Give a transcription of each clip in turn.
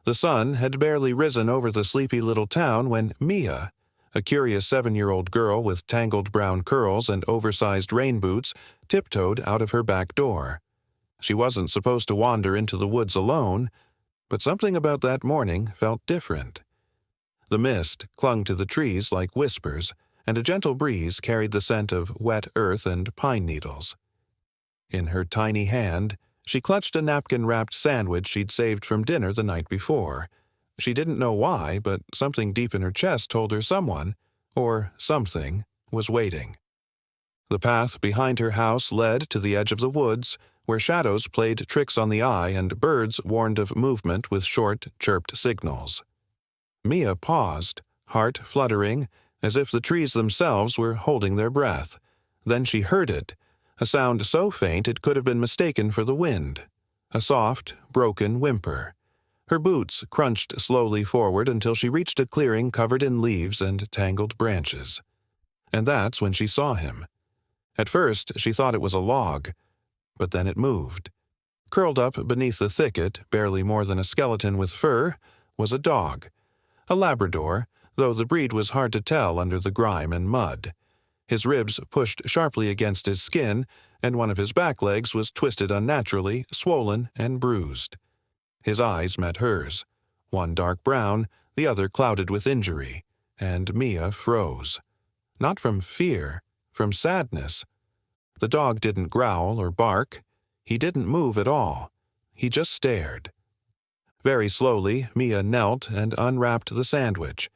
The sun had barely risen over the sleepy little town when Mia, a curious 7-year-old girl with tangled brown curls and oversized rain boots, tiptoed out of her back door. She wasn't supposed to wander into the woods alone, but something about that morning felt different. The mist clung to the trees like whispers, and a gentle breeze carried the scent of wet earth and pine needles. In her tiny hand, she clutched a napkin-wrapped sandwich she'd saved from dinner the night before. She didn't know why, but something deep in her chest told her someone, or something, was waiting. The path behind her house led to the edge of the woods, where shadows played tricks on the eye and birds warned of movement with short, chirped signals. Mia paused, heart fluttering, as if the trees themselves were holding their breath. Then she heard it, a sound so faint it could have been mistaken for the wind. A soft, broken whimper. Her boots crunched slowly forward until she reached a clearing covered in leaves and tangled branches. And that's when she saw him. At first, she thought it was a log, but then it moved. Curled up beneath the thicket, barely more than a skeleton with fur, was a dog. A Labrador, though the breed was hard to tell under the grime and mud. His ribs pushed sharply against his skin, and one of his back legs was twisted unnaturally, swollen and bruised. His eyes met hers, one dark brown, the other clouded with injury, and Mia froze. Not from fear, from sadness. The dog didn't growl or bark. He didn't move at all. He just stared. Very slowly, Mia knelt and unwrapped the sandwich.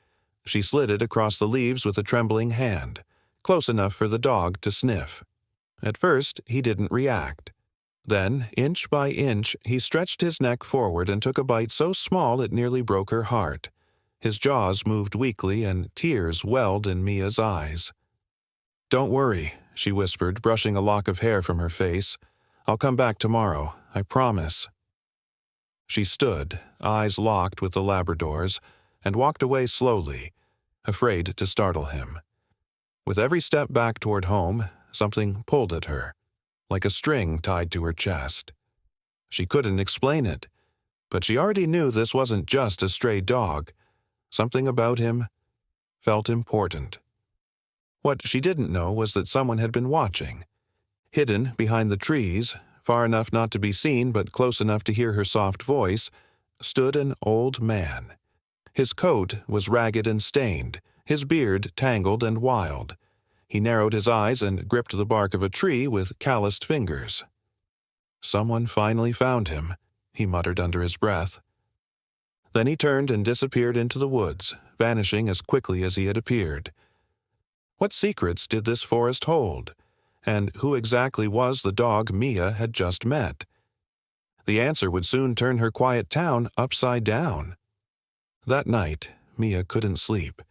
She slid it across the leaves with a trembling hand, close enough for the dog to sniff. At first, he didn't react. Then, inch by inch, he stretched his neck forward and took a bite so small it nearly broke her heart. His jaws moved weakly and tears welled in Mia's eyes. "Don't worry," she whispered, brushing a lock of hair from her face. "I'll come back tomorrow, I promise." She stood, eyes locked with the Labrador's, and walked away slowly, afraid to startle him. With every step back toward home, something pulled at her, like a string tied to her chest. She couldn't explain it, but she already knew this wasn't just a stray dog. Something about him felt important. What she didn't know was that someone had been watching. Hidden behind the trees, far enough not to be seen but close enough to hear her soft voice, stood an old man. His coat was ragged and stained, his beard tangled and wild. He narrowed his eyes and gripped the bark of a tree with calloused fingers. "Someone finally found him," he muttered under his breath. Then he turned and disappeared into the woods, vanishing as quickly as he had appeared. What secrets did this forest hold? And who exactly was the dog Mia had just met? The answer would soon turn her quiet town upside down. That night, Mia couldn't sleep.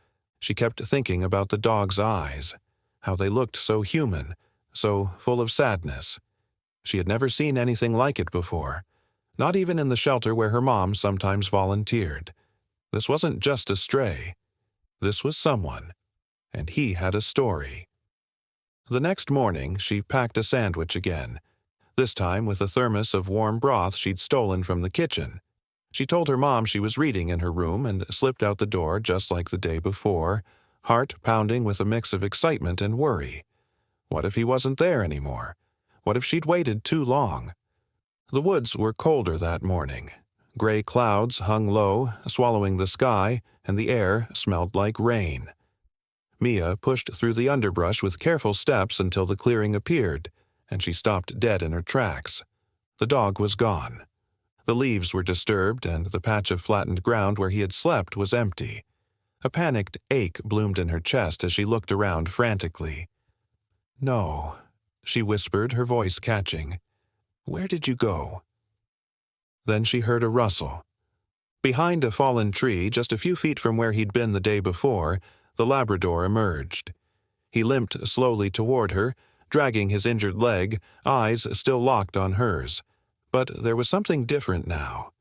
She kept thinking about the dog's eyes, how they looked so human, so full of sadness. She had never seen anything like it before, not even in the shelter where her mom sometimes volunteered. This wasn't just a stray. This was someone, and he had a story. The next morning, she packed a sandwich again, this time with a thermos of warm broth she'd stolen from the kitchen. She told her mom she was reading in her room and slipped out the door just like the day before, heart pounding with a mix of excitement and worry. What if he wasn't there anymore? What if she'd waited too long? The woods were colder that morning. Gray clouds hung low, swallowing the sky, and the air smelled like rain. Mia pushed through the underbrush with careful steps until the clearing appeared, and she stopped dead in her tracks. The dog was gone. The leaves were disturbed, and the patch of flattened ground where he had slept was empty. A panicked ache bloomed in her chest as she looked around frantically. "No," she whispered, her voice catching. "Where did you go?" Then she heard a rustle. Behind a fallen tree, just a few feet from where he'd been the day before, the Labrador emerged. He limped slowly toward her, dragging his injured leg, eyes still locked on hers. But there was something different now.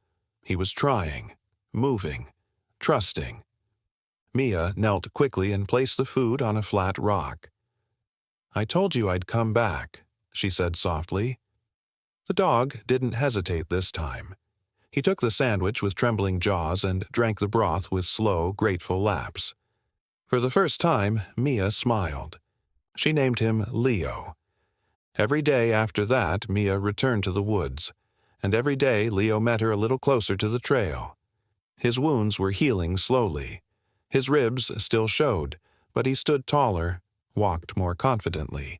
He was trying, moving, trusting. Mia knelt quickly and placed the food on a flat rock. "I told you I'd come back," she said softly. The dog didn't hesitate this time. He took the sandwich with trembling jaws and drank the broth with slow, grateful laps. For the first time, Mia smiled. She named him Leo. Every day after that, Mia returned to the woods, and every day Leo met her a little closer to the trail. His wounds were healing slowly. His ribs still showed, but he stood taller, walked more confidently.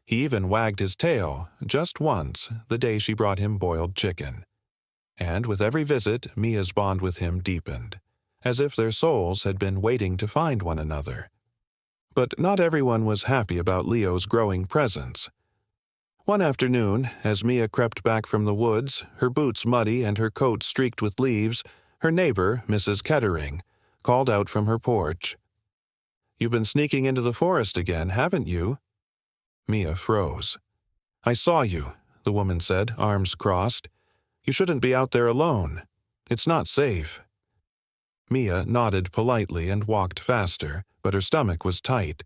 He even wagged his tail, just once, the day she brought him boiled chicken. And with every visit, Mia's bond with him deepened, as if their souls had been waiting to find one another. But not everyone was happy about Leo's growing presence. One afternoon, as Mia crept back from the woods, her boots muddy and her coat streaked with leaves, her neighbor, Mrs. Kettering, called out from her porch. "You've been sneaking into the forest again, haven't you?" Mia froze. "I saw you," the woman said, arms crossed. "You shouldn't be out there alone. It's not safe." Mia nodded politely and walked faster, but her stomach was tight.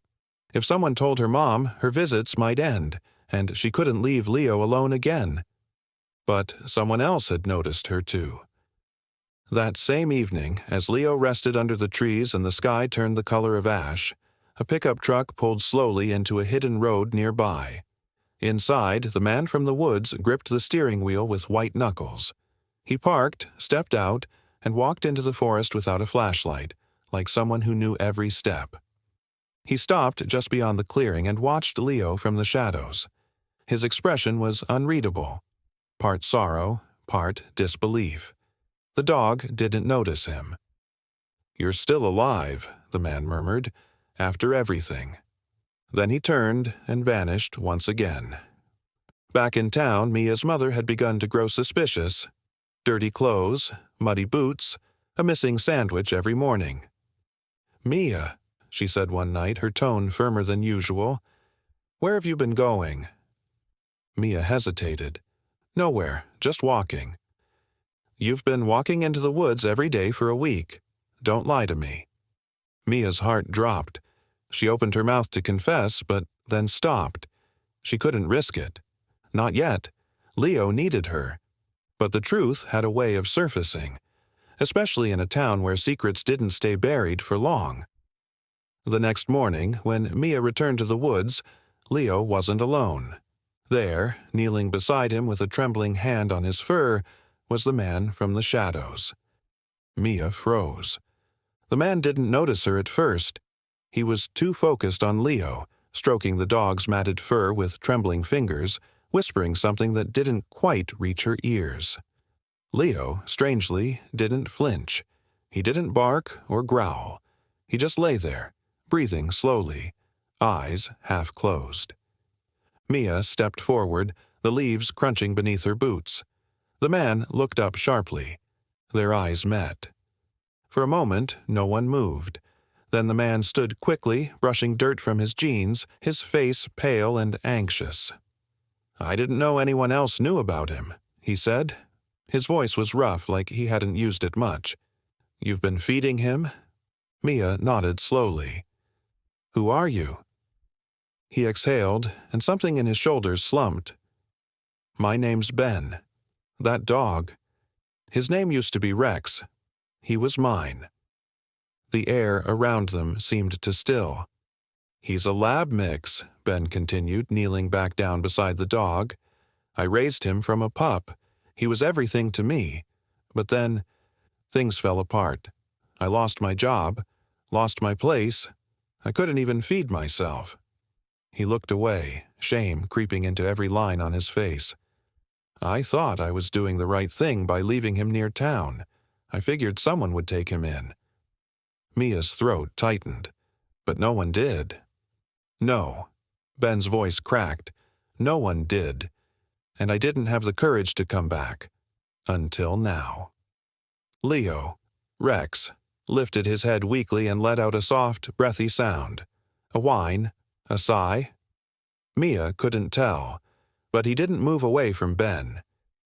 If someone told her mom, her visits might end, and she couldn't leave Leo alone again. But someone else had noticed her too. That same evening, as Leo rested under the trees and the sky turned the color of ash, a pickup truck pulled slowly into a hidden road nearby. Inside, the man from the woods gripped the steering wheel with white knuckles. He parked, stepped out, and walked into the forest without a flashlight, like someone who knew every step. He stopped just beyond the clearing and watched Leo from the shadows. His expression was unreadable, part sorrow, part disbelief. The dog didn't notice him. "You're still alive," the man murmured, "after everything." Then he turned and vanished once again. Back in town, Mia's mother had begun to grow suspicious. Dirty clothes, muddy boots, a missing sandwich every morning. "Mia," she said one night, her tone firmer than usual, "where have you been going?" Mia hesitated. "Nowhere, just walking." "You've been walking into the woods every day for a week. Don't lie to me." Mia's heart dropped. She opened her mouth to confess, but then stopped. She couldn't risk it. Not yet. Leo needed her. But the truth had a way of surfacing, especially in a town where secrets didn't stay buried for long. The next morning, when Mia returned to the woods, Leo wasn't alone. There, kneeling beside him with a trembling hand on his fur, was the man from the shadows. Mia froze. The man didn't notice her at first. He was too focused on Leo, stroking the dog's matted fur with trembling fingers, whispering something that didn't quite reach her ears. Leo, strangely, didn't flinch. He didn't bark or growl. He just lay there, breathing slowly, eyes half closed. Mia stepped forward, the leaves crunching beneath her boots. The man looked up sharply. Their eyes met. For a moment, no one moved. Then the man stood quickly, brushing dirt from his jeans, his face pale and anxious. "I didn't know anyone else knew about him," he said. His voice was rough, like he hadn't used it much. "You've been feeding him?" Mia nodded slowly. "Who are you?" He exhaled, and something in his shoulders slumped. "My name's Ben. That dog. His name used to be Rex. He was mine." The air around them seemed to still. "He's a lab mix," Ben continued, kneeling back down beside the dog. "I raised him from a pup. He was everything to me. But then, things fell apart. I lost my job, lost my place. I couldn't even feed myself." He looked away, shame creeping into every line on his face. "I thought I was doing the right thing by leaving him near town. I figured someone would take him in." Mia's throat tightened, but no one did. "No." Ben's voice cracked. "No one did. And I didn't have the courage to come back. Until now." Leo, Rex, lifted his head weakly and let out a soft, breathy sound. A whine, a sigh. Mia couldn't tell, but he didn't move away from Ben.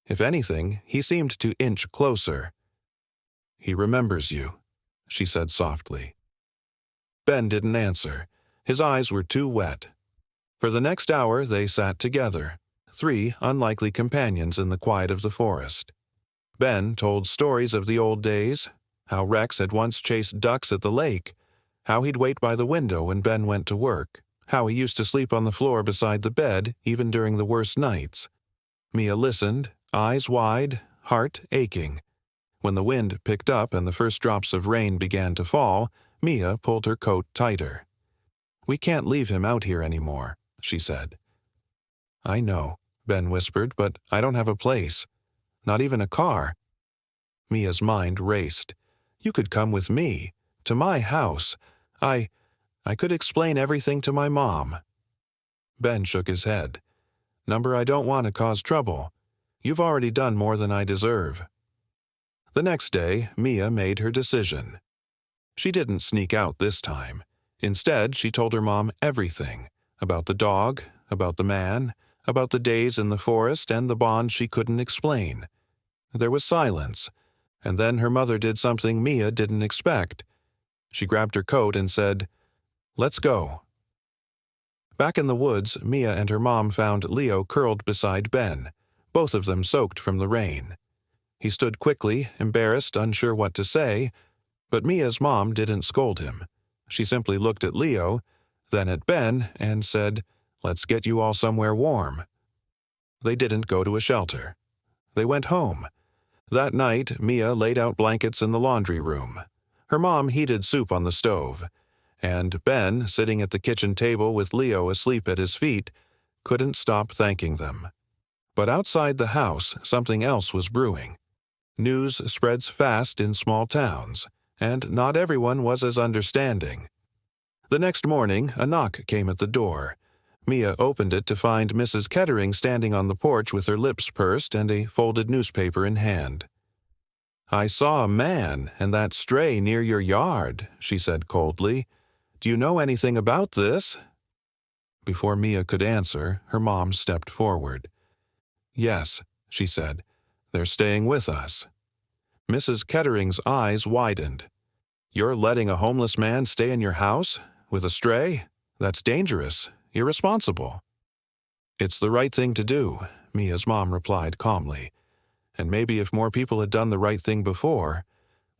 If anything, he seemed to inch closer. "He remembers you," she said softly. Ben didn't answer. His eyes were too wet. For the next hour they sat together, three unlikely companions in the quiet of the forest. Ben told stories of the old days, how Rex had once chased ducks at the lake, how he'd wait by the window when Ben went to work, how he used to sleep on the floor beside the bed even during the worst nights. Mia listened, eyes wide, heart aching. When the wind picked up and the first drops of rain began to fall, Mia pulled her coat tighter. "We can't leave him out here anymore," she said. "I know," Ben whispered, "but I don't have a place. Not even a car." Mia's mind raced. "You could come with me, to my house. I could explain everything to my mom." Ben shook his head. "Number, I don't want to cause trouble. You've already done more than I deserve." The next day, Mia made her decision. She didn't sneak out this time. Instead, she told her mom everything, about the dog, about the man, about the days in the forest and the bond she couldn't explain. There was silence, and then her mother did something Mia didn't expect. She grabbed her coat and said, "Let's go." Back in the woods, Mia and her mom found Leo curled beside Ben, both of them soaked from the rain. He stood quickly, embarrassed, unsure what to say, but Mia's mom didn't scold him. She simply looked at Leo, then at Ben, and said, "Let's get you all somewhere warm." They didn't go to a shelter. They went home. That night, Mia laid out blankets in the laundry room. Her mom heated soup on the stove, and Ben, sitting at the kitchen table with Leo asleep at his feet, couldn't stop thanking them. But outside the house, something else was brewing. News spreads fast in small towns, and not everyone was as understanding. The next morning, a knock came at the door. Mia opened it to find Mrs. Kettering standing on the porch with her lips pursed and a folded newspaper in hand. "I saw a man and that stray near your yard," she said coldly. "Do you know anything about this?" Before Mia could answer, her mom stepped forward. "Yes," she said, "they're staying with us." Mrs. Kettering's eyes widened. "You're letting a homeless man stay in your house? With a stray? That's dangerous, irresponsible." "It's the right thing to do," Mia's mom replied calmly. "And maybe if more people had done the right thing before,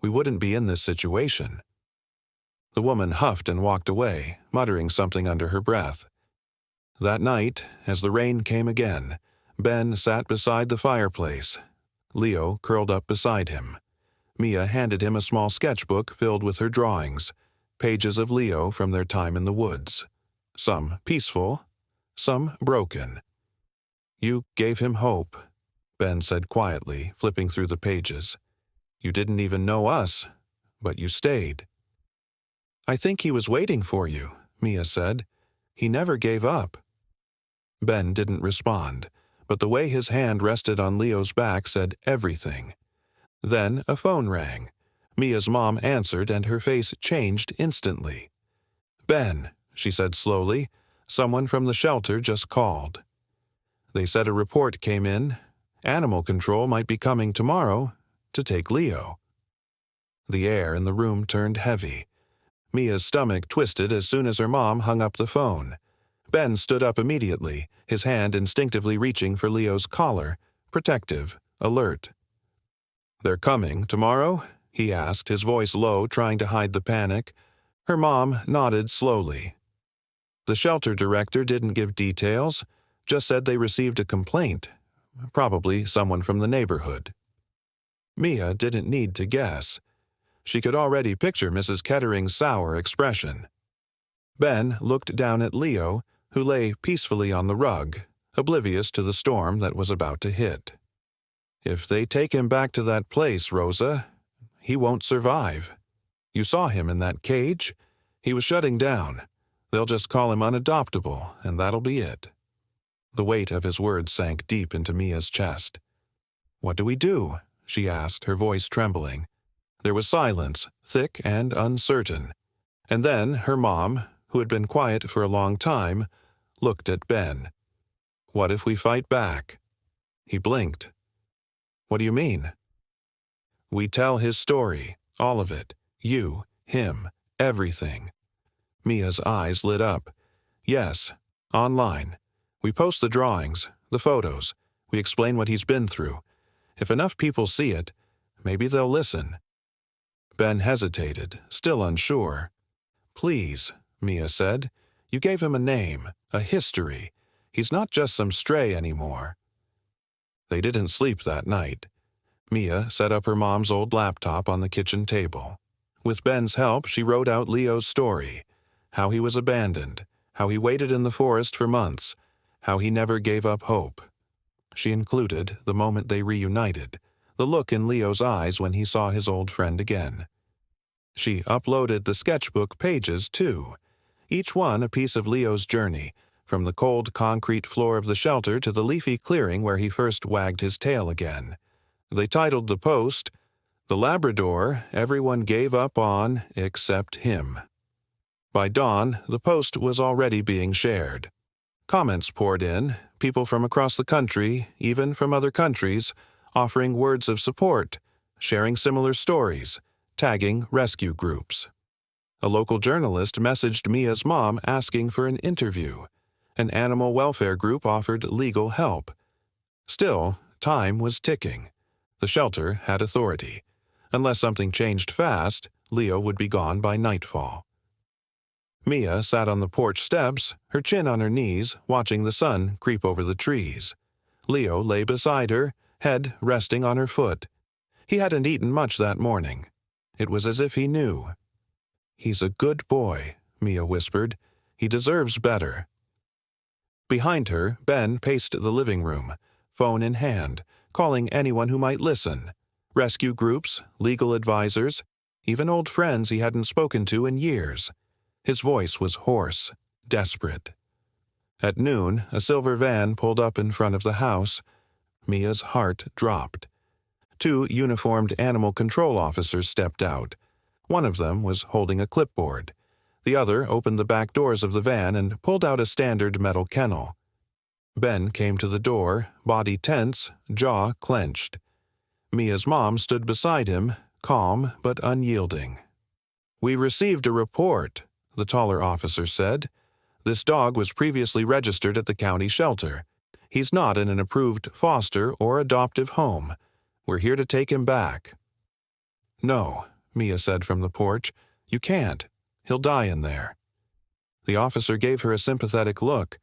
we wouldn't be in this situation." The woman huffed and walked away, muttering something under her breath. That night, as the rain came again, Ben sat beside the fireplace. Leo curled up beside him. Mia handed him a small sketchbook filled with her drawings, pages of Leo from their time in the woods. Some peaceful, some broken. "You gave him hope," Ben said quietly, flipping through the pages. "You didn't even know us, but you stayed." "I think he was waiting for you," Mia said. "He never gave up." Ben didn't respond, but the way his hand rested on Leo's back said everything. Then a phone rang. Mia's mom answered and her face changed instantly. "Ben," she said slowly, "someone from the shelter just called. They said a report came in. Animal control might be coming tomorrow to take Leo." The air in the room turned heavy. Mia's stomach twisted as soon as her mom hung up the phone. Ben stood up immediately, his hand instinctively reaching for Leo's collar, protective, alert. "They're coming tomorrow?" he asked, his voice low, trying to hide the panic. Her mom nodded slowly. The shelter director didn't give details, just said they received a complaint, probably someone from the neighborhood. Mia didn't need to guess. She could already picture Mrs. Kettering's sour expression. Ben looked down at Leo, who lay peacefully on the rug, oblivious to the storm that was about to hit. "If they take him back to that place, Rosa, he won't survive. You saw him in that cage? He was shutting down. They'll just call him unadoptable, and that'll be it." The weight of his words sank deep into Mia's chest. "What do we do?" she asked, her voice trembling. There was silence, thick and uncertain. And then her mom, who had been quiet for a long time, looked at Ben. "What if we fight back?" He blinked. "What do you mean?" "We tell his story, all of it. You, him, everything." Mia's eyes lit up. "Yes, online. We post the drawings, the photos. We explain what he's been through. If enough people see it, maybe they'll listen. Ben hesitated, still unsure. Please, Mia said. You gave him a name, a history. He's not just some stray anymore. They didn't sleep that night. Mia set up her mom's old laptop on the kitchen table. With Ben's help, she wrote out Leo's story. How he was abandoned, how he waited in the forest for months, how he never gave up hope. She included the moment they reunited, the look in Leo's eyes when he saw his old friend again. She uploaded the sketchbook pages, too, each one a piece of Leo's journey, from the cold concrete floor of the shelter to the leafy clearing where he first wagged his tail again. They titled the post, "The Labrador Everyone Gave Up On Except Him." By dawn, the post was already being shared. Comments poured in, people from across the country, even from other countries, offering words of support, sharing similar stories, tagging rescue groups. A local journalist messaged Mia's mom asking for an interview. An animal welfare group offered legal help. Still, time was ticking. The shelter had authority. Unless something changed fast, Leo would be gone by nightfall. Mia sat on the porch steps, her chin on her knees, watching the sun creep over the trees. Leo lay beside her, head resting on her foot. He hadn't eaten much that morning. It was as if he knew. "He's a good boy," Mia whispered. "He deserves better." Behind her, Ben paced the living room, phone in hand, calling anyone who might listen. Rescue groups, legal advisors, even old friends he hadn't spoken to in years. His voice was hoarse, desperate. At noon, a silver van pulled up in front of the house. Mia's heart dropped. 2 uniformed animal control officers stepped out. One of them was holding a clipboard. The other opened the back doors of the van and pulled out a standard metal kennel. Ben came to the door, body tense, jaw clenched. Mia's mom stood beside him, calm but unyielding. "We received a report," the taller officer said. "This dog was previously registered at the county shelter. He's not in an approved foster or adoptive home. We're here to take him back." "No," Mia said from the porch. "You can't. He'll die in there." The officer gave her a sympathetic look.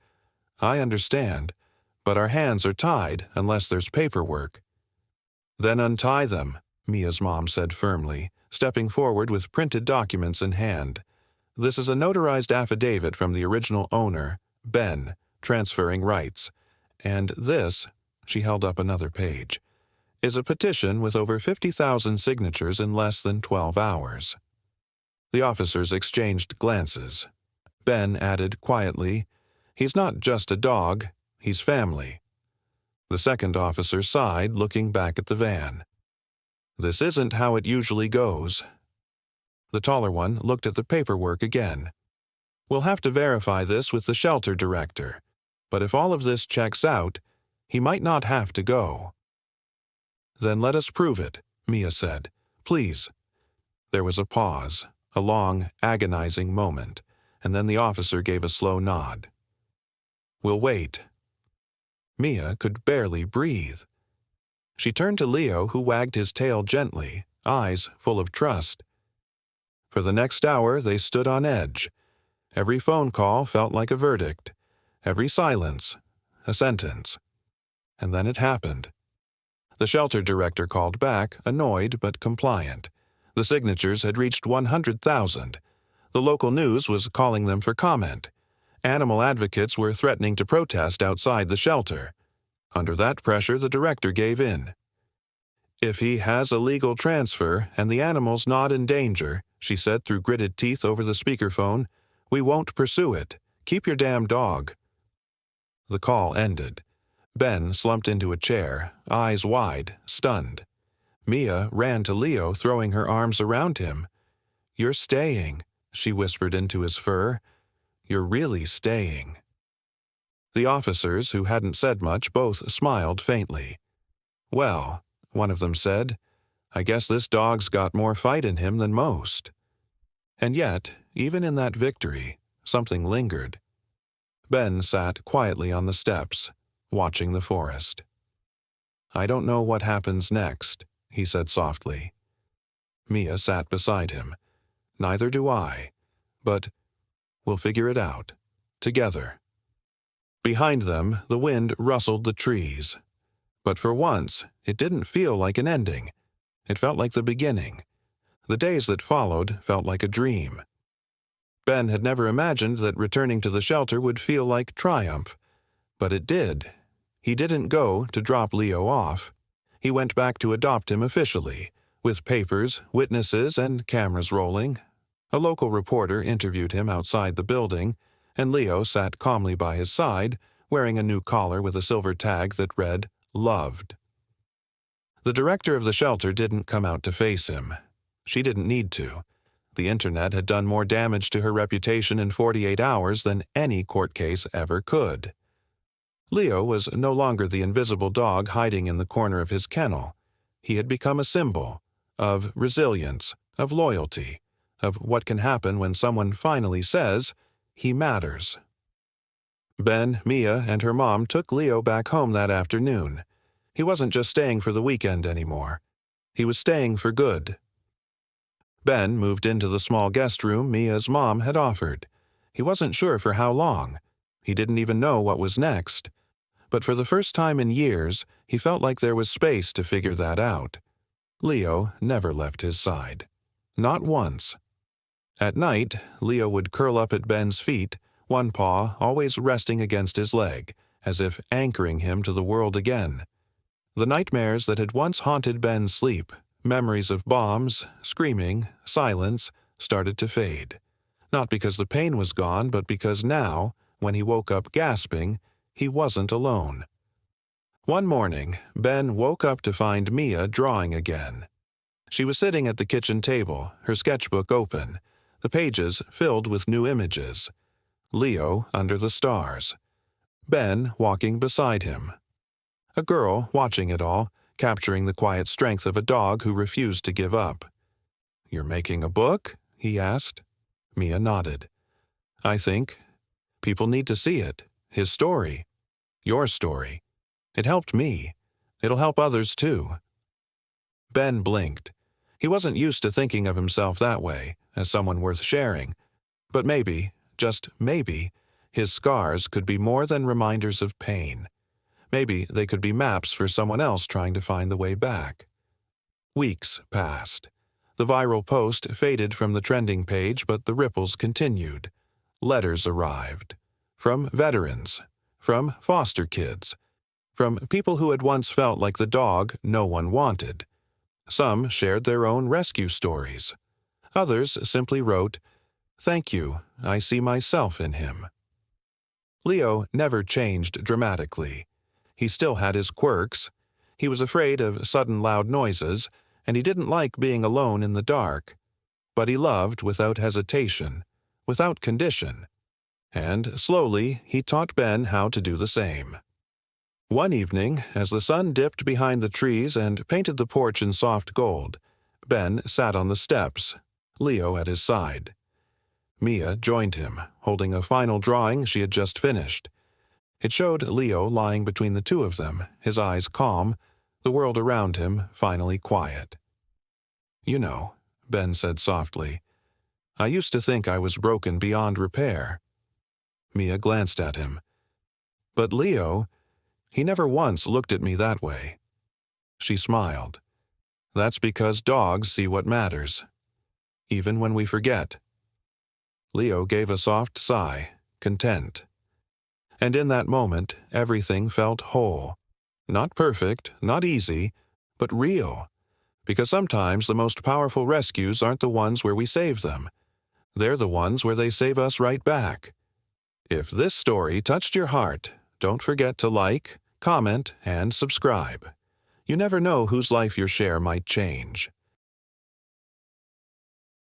"I understand, but our hands are tied unless there's paperwork." "Then untie them," Mia's mom said firmly, stepping forward with printed documents in hand. "This is a notarized affidavit from the original owner, Ben, transferring rights. And this," she held up another page, "is a petition with over 50,000 signatures in less than 12 hours. The officers exchanged glances. Ben added quietly, "He's not just a dog, he's family." The second officer sighed, looking back at the van. "This isn't how it usually goes." The taller one looked at the paperwork again. "We'll have to verify this with the shelter director, but if all of this checks out, he might not have to go." "Then let us prove it," Mia said. "Please." There was a pause, a long, agonizing moment, and then the officer gave a slow nod. "We'll wait." Mia could barely breathe. She turned to Leo, who wagged his tail gently, eyes full of trust. For the next hour, they stood on edge. Every phone call felt like a verdict. Every silence, a sentence. And then it happened. The shelter director called back, annoyed but compliant. The signatures had reached 100,000. The local news was calling them for comment. Animal advocates were threatening to protest outside the shelter. Under that pressure, the director gave in. "If he has a legal transfer and the animal's not in danger," she said through gritted teeth over the speakerphone, "we won't pursue it. Keep your damn dog." The call ended. Ben slumped into a chair, eyes wide, stunned. Mia ran to Leo, throwing her arms around him. "You're staying," she whispered into his fur. "You're really staying." The officers, who hadn't said much, both smiled faintly. "Well," one of them said, "I guess this dog's got more fight in him than most." And yet, even in that victory, something lingered. Ben sat quietly on the steps, watching the forest. I don't know what happens next, he said softly. Mia sat beside him. Neither do I. But we'll figure it out. Together. Behind them, the wind rustled the trees. But for once, it didn't feel like an ending. It felt like the beginning. The days that followed felt like a dream. Ben had never imagined that returning to the shelter would feel like triumph. But it did. He didn't go to drop Leo off. He went back to adopt him officially, with papers, witnesses, and cameras rolling. A local reporter interviewed him outside the building, and Leo sat calmly by his side, wearing a new collar with a silver tag that read, Loved. The director of the shelter didn't come out to face him. She didn't need to. The internet had done more damage to her reputation in 48 hours than any court case ever could. Leo was no longer the invisible dog hiding in the corner of his kennel. He had become a symbol of resilience, of loyalty, of what can happen when someone finally says, he matters. Ben, Mia, and her mom took Leo back home that afternoon. He wasn't just staying for the weekend anymore. He was staying for good. Ben moved into the small guest room Mia's mom had offered. He wasn't sure for how long. He didn't even know what was next. But for the first time in years, he felt like there was space to figure that out. Leo never left his side. Not once. At night, Leo would curl up at Ben's feet, one paw always resting against his leg, as if anchoring him to the world again. The nightmares that had once haunted Ben's sleep, memories of bombs, screaming, silence, started to fade. Not because the pain was gone, but because now, when he woke up gasping, he wasn't alone. One morning, Ben woke up to find Mia drawing again. She was sitting at the kitchen table, her sketchbook open, the pages filled with new images. Leo under the stars. Ben walking beside him. A girl watching it all, capturing the quiet strength of a dog who refused to give up. "You're making a book?" he asked. Mia nodded. "I think. People need to see it. His story. Your story. It helped me. It'll help others too." Ben blinked. He wasn't used to thinking of himself that way, as someone worth sharing. But maybe, just maybe, his scars could be more than reminders of pain. Maybe they could be maps for someone else trying to find the way back. Weeks passed. The viral post faded from the trending page, but the ripples continued. Letters arrived. From veterans. From foster kids. From people who had once felt like the dog no one wanted. Some shared their own rescue stories. Others simply wrote, "Thank you, I see myself in him." Leo never changed dramatically. He still had his quirks. He was afraid of sudden loud noises, and he didn't like being alone in the dark. But he loved without hesitation, without condition. And slowly he taught Ben how to do the same. One evening, as the sun dipped behind the trees and painted the porch in soft gold, Ben sat on the steps, Leo at his side. Mia joined him, holding a final drawing she had just finished. It showed Leo lying between the two of them, his eyes calm, the world around him finally quiet. "You know," Ben said softly, "I used to think I was broken beyond repair." Mia glanced at him. "But Leo, he never once looked at me that way." She smiled. "That's because dogs see what matters, even when we forget." Leo gave a soft sigh, content. And in that moment, everything felt whole. Not perfect, not easy, but real. Because sometimes the most powerful rescues aren't the ones where we save them. They're the ones where they save us right back. If this story touched your heart, don't forget to like, comment, and subscribe. You never know whose life your share might change.